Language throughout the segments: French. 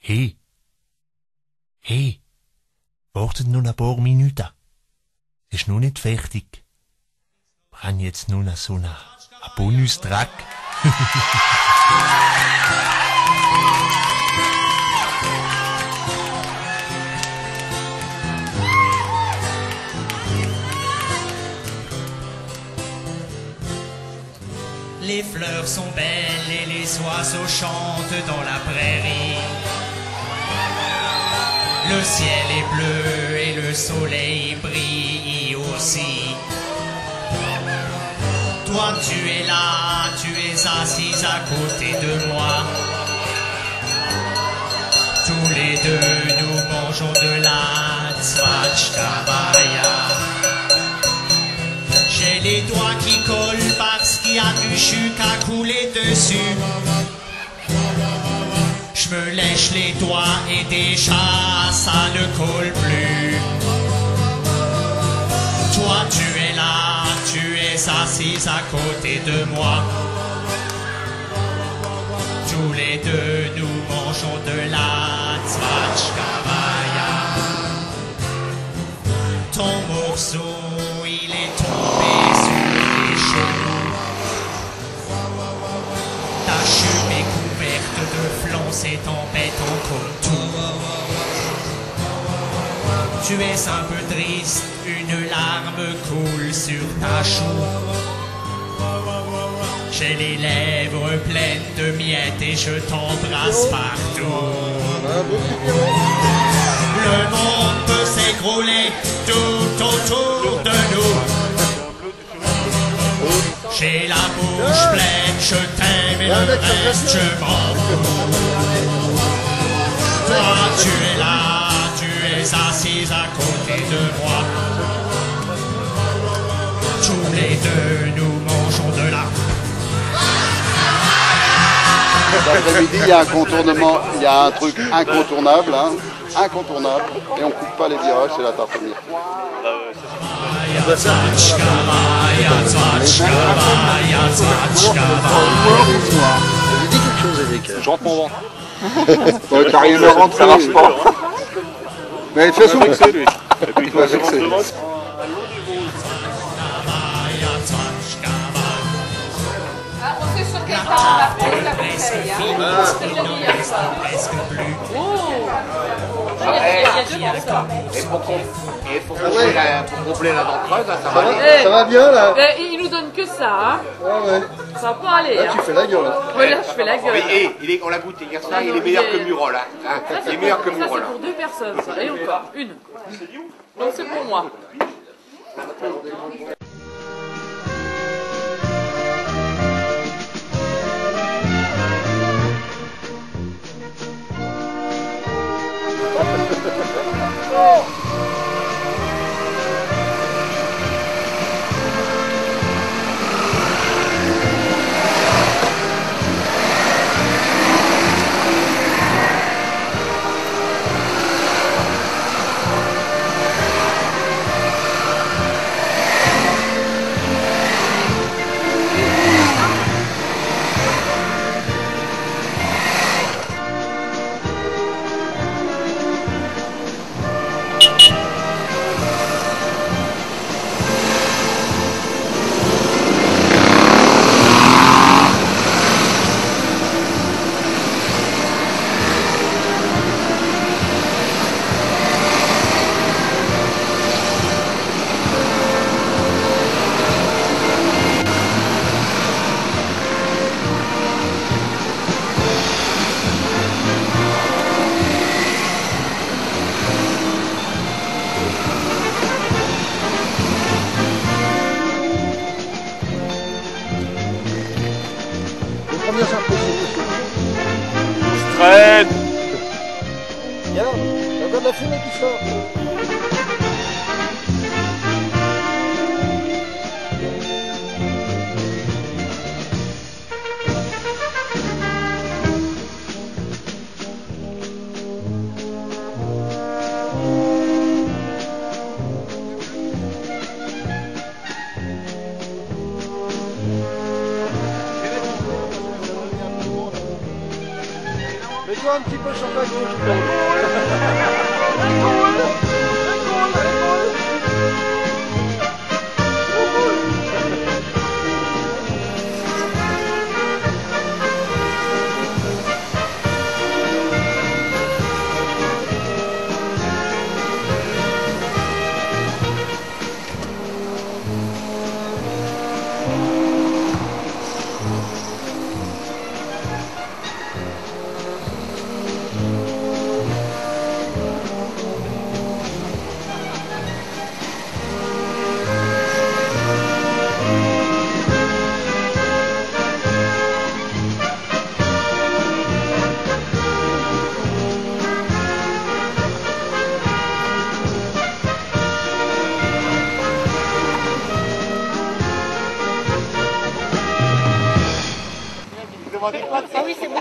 Hey. Hey. Wartet noch ein paar Minuten. Es ist noch nicht fertig. Wir haben jetzt nur noch so einen Bonustrack. Les fleurs sont belles et les oiseaux chantent dans la prairie. Le ciel est bleu et le soleil brille aussi. Toi tu es là, tu es assise à côté de moi. Tous les deux nous mangeons de la tzvatchkavaya. J'ai les doigts qui collent parce qu'il y a du chuc à couler dessus. Je me lèche les doigts et déjà ça ne colle plus. Toi tu es là, tu es assise à côté de moi. Tous les deux nous mangeons de la tzvatchkavaya. Ton morceau il est tombé sur les genoux. Ta jupe est couverte de flans et t'embêtant comme tout. Tu es un peu triste, une larme coule sur ta joue. J'ai les lèvres pleines de miettes et je t'embrasse partout. Le monde peut s'écrouler tout autour de nous. J'ai la bouche pleine, je t'aime et le reste je m'en fous. Toi tu es là, tu es assise à côté de moi. Tous les deux nous mangeons de la... L'après-midi, il y a un contournement, il y a un truc incontournable, hein, incontournable, et on coupe pas les virages, c'est la tarte mire. J'ai dit quelque chose, Eric. Je rentre mon ventre. Ouais, t'as rien à rentrer, ça marche pas. Mais de toute façon, Et puis toi, c'est On sait sur quel temps on va faire la bouteille. Et pour combler la dent creuse, ça va aller. ça va bien là. Il nous donne que ça, hein. Ouais, ouais. Ça va pas aller. Là, tu fais la gueule. Ouais, là, je fais la gueule. Mais on l'a goûté hier soir, il est meilleur que Murol. Hein. Il est meilleur que Ça, Murol. c'est pour 2 personnes, ça. Et encore, une. Donc, c'est pour moi. Fred! Regarde, regarde la fumée qui sort. Mets-toi un petit peu sur ta gauche.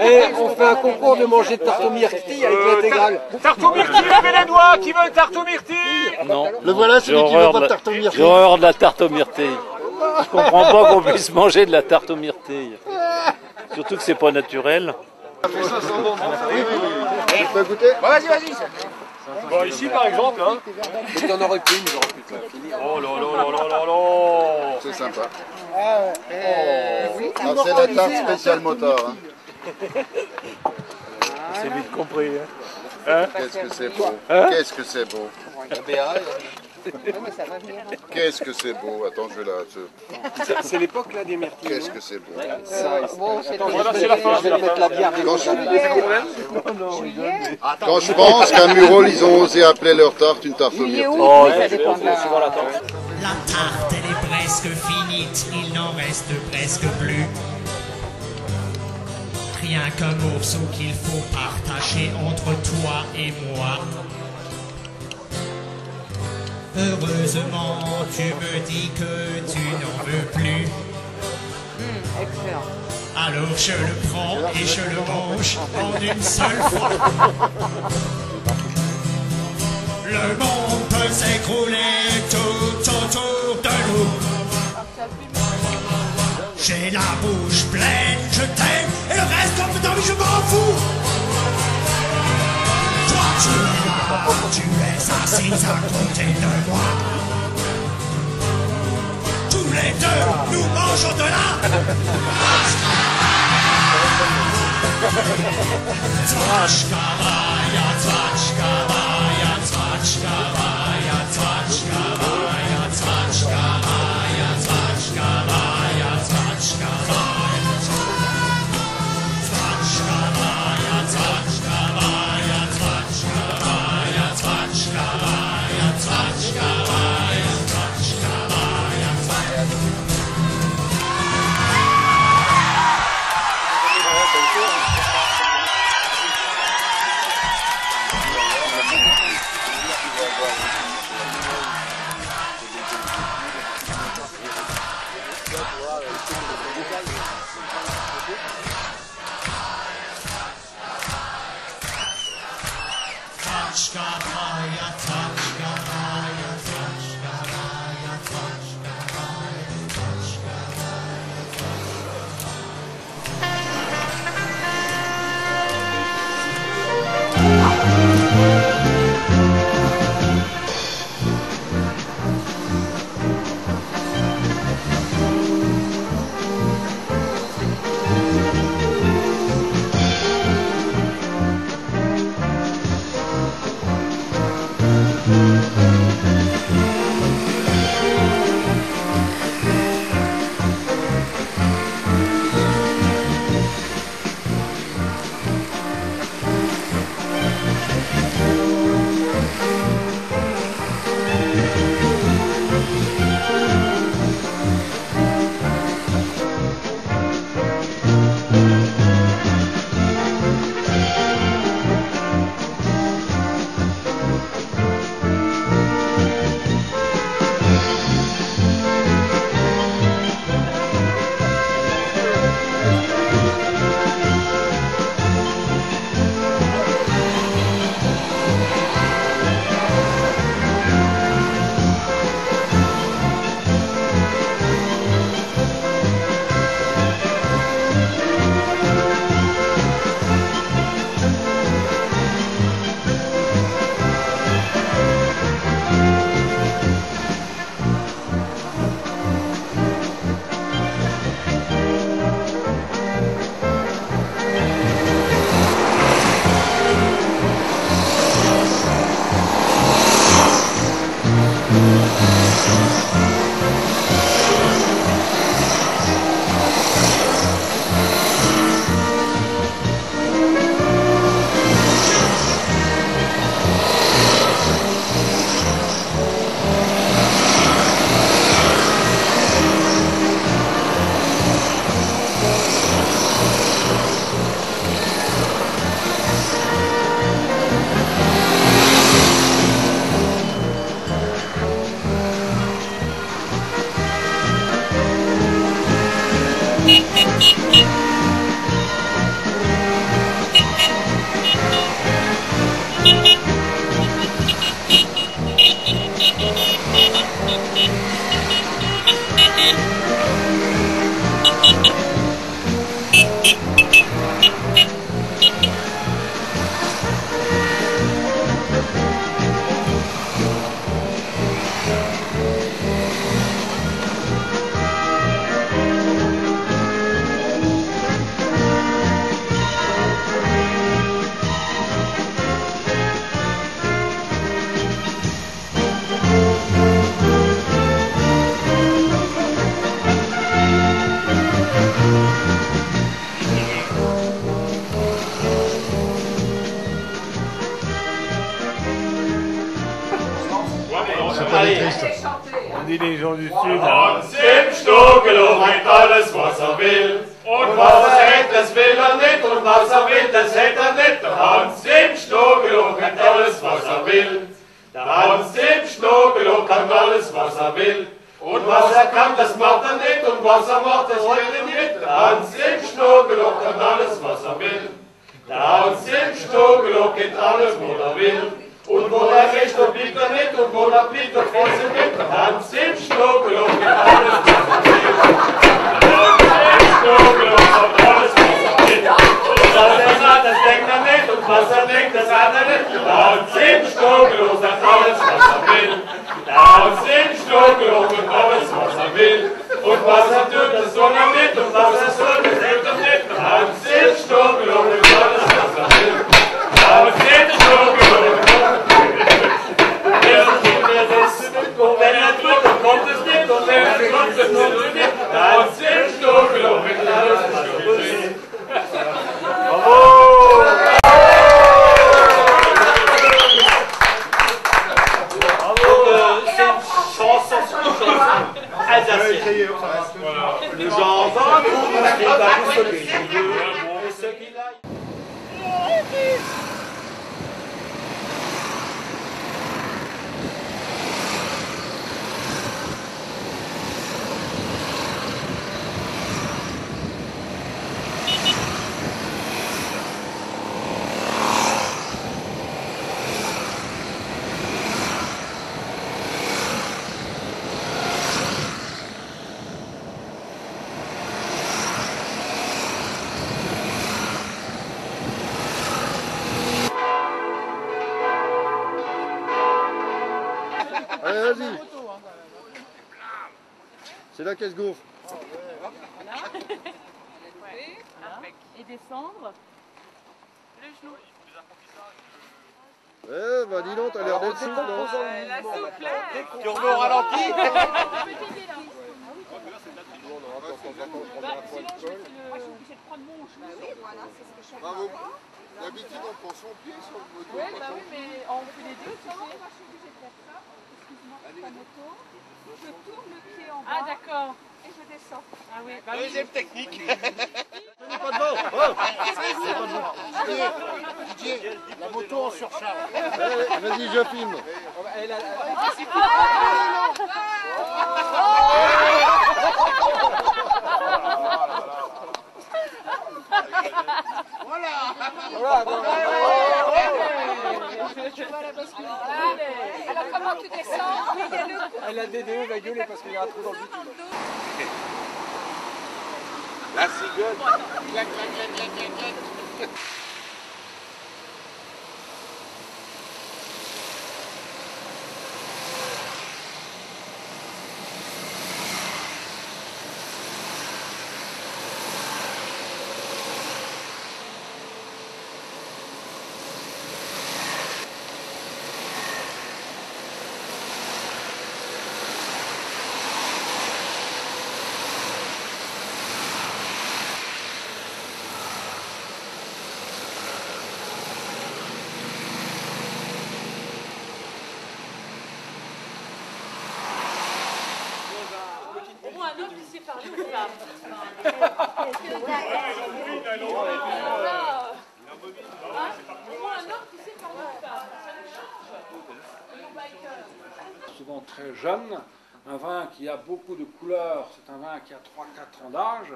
Et on fait un concours de manger de tarte aux myrtilles avec l'intégrale. Tarte aux myrtilles, levez les doigts, qui veut une tarte aux myrtilles? Non. Le voilà, celui qui veut pas de tarte aux myrtilles. J'ai horreur de la tarte aux myrtilles. Je comprends pas qu'on puisse manger de la tarte aux myrtilles. Surtout que c'est pas naturel. Tu peux goûter? Bon, vas-y, vas-y. Bon, ici par exemple, hein. Il y en aurait plus, nous aurions pu te finir. Oh là là là là là là. C'est sympa. Ah, c'est la tarte spéciale moteur. Hein. C'est vite compris. Hein. Qu'est-ce que c'est beau. Qu'est-ce que c'est beau. Qu'est-ce que c'est beau. Attends, je vais là. C'est l'époque là des myrtilles. Qu'est-ce que c'est beau. Voilà, c'est la fin. Je vais mettre la bière. Quand je pense qu'à Murol, ils ont osé appeler leur tarte une tarte aux myrtilles. Oh, La tarte, elle est presque finite, il n'en reste presque plus. Rien qu'un morceau qu'il faut partager entre toi et moi. Heureusement, tu me dis que tu n'en veux plus. Excellent. Alors je le prends et je le mange en une seule fois. Le monde peut s'écrouler tout autour de nous. J'ai la bouche pleine, je t'aime, et le reste en dedans, je m'en fous. Toi tu es là, tu es assise à côté de moi. Tous les deux, nous mangeons de la Twatchkavaya, twatchkavaya, twatchkavaya, twatchkavaya, twatchkavaya, twatchkavaya, twatchkavaya, twatchkavaya, twatchkavaya, twatchkavaya, twatchkavaya, twatchkavaya, twatchkavaya. Twatchkavaya, twatchkavaya, twatchkavaya, twatchkavaya, twatchkavaya. c'est pas des tristes. On dit les gens du Sud. Hans im Stogeloch hat alles, was will. Und was hat, das will nicht. Und was will, das hat nicht. Der Hans im Stogeloch hat alles, was will. Der Hans im Stogeloch kann alles, was will. Und was kann, das macht nicht. Und was macht, das will nicht. Der Hans im Stogeloch kann alles, was will. Der Hans im Stogeloch geht alles, wo will. Und wo ist, da bleibt nicht. Und wo bleibt, da freut sich nicht. Der Hans im Stogeloch geht alles, was will. Der Hans im Stogeloch hat alles, was will. Und was das denkt nicht. Und was denkt, das hat nicht. Der Hans im Stogeloch hat alles, was will. Der Hans im Stogeloch hat alles, was will. Und was tut, das soll nicht. Und was soll, das tut nicht. Der Hans im Stogeloch hat alles, was will. Der Hans im Stogeloch hat wenn er tut, dann kommt es nicht. Und wenn er tut, dann kommt es nicht. Der Hans im Stogeloch hat alles, was will. Bravo! Le jambon, il va plus se Allez, vas-y. C'est là qu'elle se gaufre. Et descendre. Le genou. Eh, bah dis donc, t'as l'air d'être souple, non? La souple. Tu remets au ralenti. Sinon, je suis obligée de prendre mon genou. Voilà, c'est ce que je fais. Bravo. D'habitude, on prend son pied sur le moto. Oui, bah oui, mais on fait les deux, tu sais. Moi, je suis obligée de faire ça. Excuse-moi, la moto. Je tourne le pied en bas. Ah, d'accord. Et je descends. Ah oui, bah oui. Deuxième technique. Pas de vent. Didier, la moto en surcharge. Vas-y, je filme. Alors, comment tu descends? Elle a DDE, va gueuler parce qu'il y a un trou dans le bitume. La cigogne. Au moins un homme qui sait parler aux femmes. Au moins un homme qui sait parler aux femmes. Ça nous change. Souvent très jeune, un vin qui a beaucoup de couleurs, c'est un vin qui a 3-4 ans d'âge,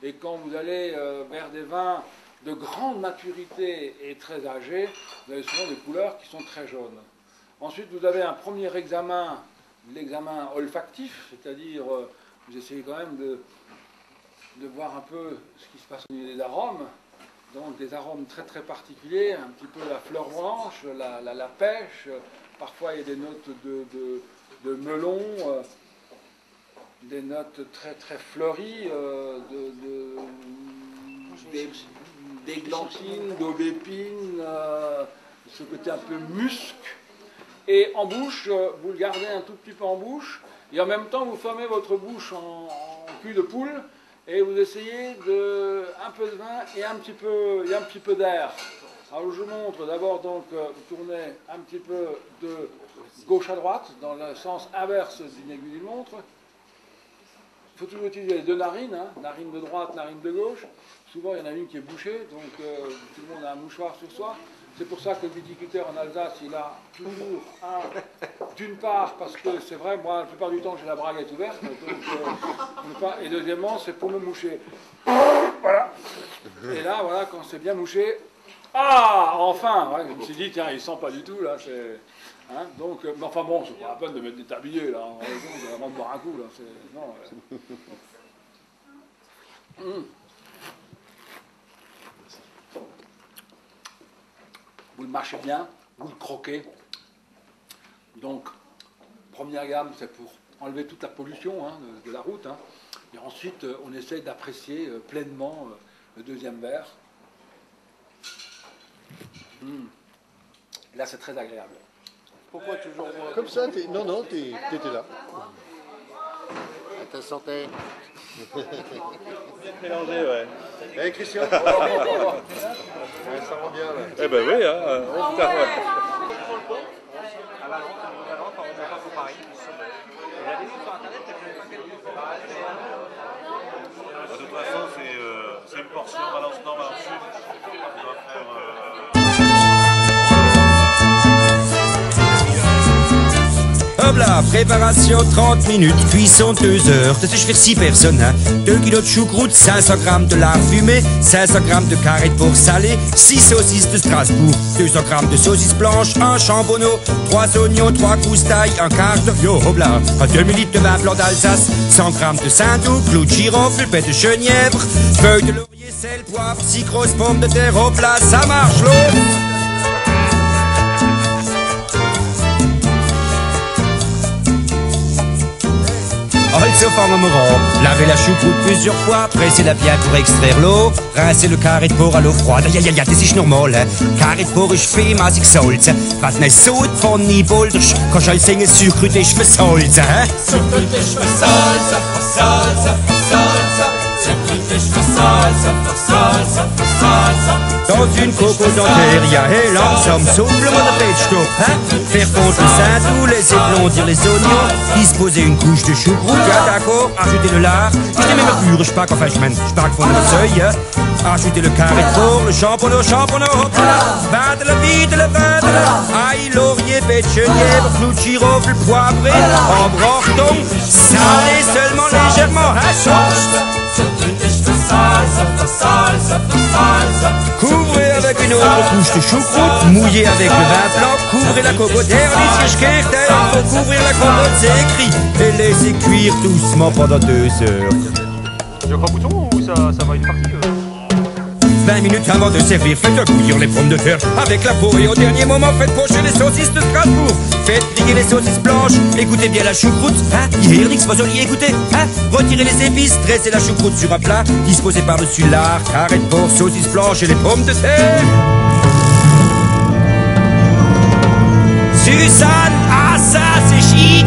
et quand vous allez vers des vins de grande maturité et très âgés, vous avez souvent des couleurs qui sont très jaunes. Ensuite, vous avez un premier examen, l'examen olfactif, c'est-à-dire vous essayez quand même de voir un peu ce qui se passe au niveau des arômes, donc des arômes très très particuliers, un petit peu la fleur blanche, la pêche, parfois il y a des notes de melon, des notes très très fleuries, d'églantine, d'aubépine, ce côté un peu musc. Et en bouche, vous le gardez un tout petit peu en bouche, et en même temps vous fermez votre bouche en cul de poule, et vous essayez un peu de vin et un petit peu d'air. Alors je vous montre d'abord donc, vous tournez un petit peu de gauche à droite, dans le sens inverse d'une aiguille d'une montre. Il faut toujours utiliser les deux narines, hein, narine de droite, narine de gauche. Souvent il y en a une qui est bouchée, donc tout le monde a un mouchoir sur soi. C'est pour ça que le viticulteur en Alsace, il a toujours d'une part, parce que c'est vrai, moi la plupart du temps j'ai la braguette ouverte, donc, et deuxièmement c'est pour me moucher. Voilà. Et là, voilà, quand c'est bien mouché, ah, enfin, ouais, je me suis dit, tiens, il sent pas du tout, là, c'est... Hein, donc, mais enfin bon, c'est pas la peine de mettre des tabliers, là, en raison, avant de boire un coup, là, c'est... Non, Vous le mâchez bien, vous le croquez. Donc, première gamme, c'est pour enlever toute la pollution hein, de la route. Hein. Et ensuite, on essaie d'apprécier pleinement le deuxième verre. Là, c'est très agréable. Pourquoi toujours Comme ça, non, non, t'étais là. À ta santé. Mélangé, ouais. Eh, Christian Ça rend bien, là. Eh ben oui, hein, on se De toute façon, c'est une portion balance nord, balance sud. On va faire... Hop là, préparation 30 minutes, cuisson 2 heures. Ça, je fais 6 personnes, hein. 2 kilos de choucroute, 500 grammes de lard fumé, 500 grammes de carré de porc salé, 6 saucisses de Strasbourg, 200 grammes de saucisses blanches, 1 chambonneau, 3 oignons, 3 croustailles, un quart de... Yo, hop là, 2 litres de vin blanc d'Alsace, 100 grammes de saindoux, clou de girofle, pêche de chenièvre, feuilles de laurier, sel, poivre, 6 grosses pommes de terre, hop là, ça marche, l'eau. Also fangen wir an. Lavez la choucroute plusieurs fois, pressez-la bien pour extraire l'eau, rincez le carré de porc à l'eau froide. Ja, das ist normal, hein. Carré de porc ist feinmaßig gesalzen. Was nicht so von Boldersch, kannst du als singen, Sucrut ist versalzen, hein. Sucrut ist versalzen, versalzen, versalzen. Sucrut ist versalzen, versalzen, versalzen. Dans une coco-dentaire, y'a hey, langsam, souffle-moi le pêche-top, hein. Faire fondre le saindoux, laisser blondir les oignons, disposer une couche de choucroute, ja, d'accord, ajouter le lard, je dis même le pur, je enfin, je parle fondre le seuil, hein. Ajouter le carré de porc, le champignon, hop là, vade-le, vide-le, ail, laurier, bête, chenièvre, clou de girofle, poivré, embrancheton, salé seulement légèrement, hein. Couvrez avec une autre couche de choucroute, mouillez avec le vin blanc, couvrez la cocotte, faut couvrir la cocotte, c'est écrit, et laissez cuire doucement pendant 2 heures. Il y a encore un bouton ou ça va une partie 20 minutes avant de servir, faites bouillir les pommes de terre avec la peau et au dernier moment faites pocher les saucisses de Strasbourg. Faites griller les saucisses blanches, écoutez bien la choucroute, hein. Hier, nix, vous allez écouter, hein. Retirez les épices, dressez la choucroute sur un plat, disposez par-dessus lard, carré de porc, saucisses blanches et les pommes de terre. Susanne, ah ça, c'est chic,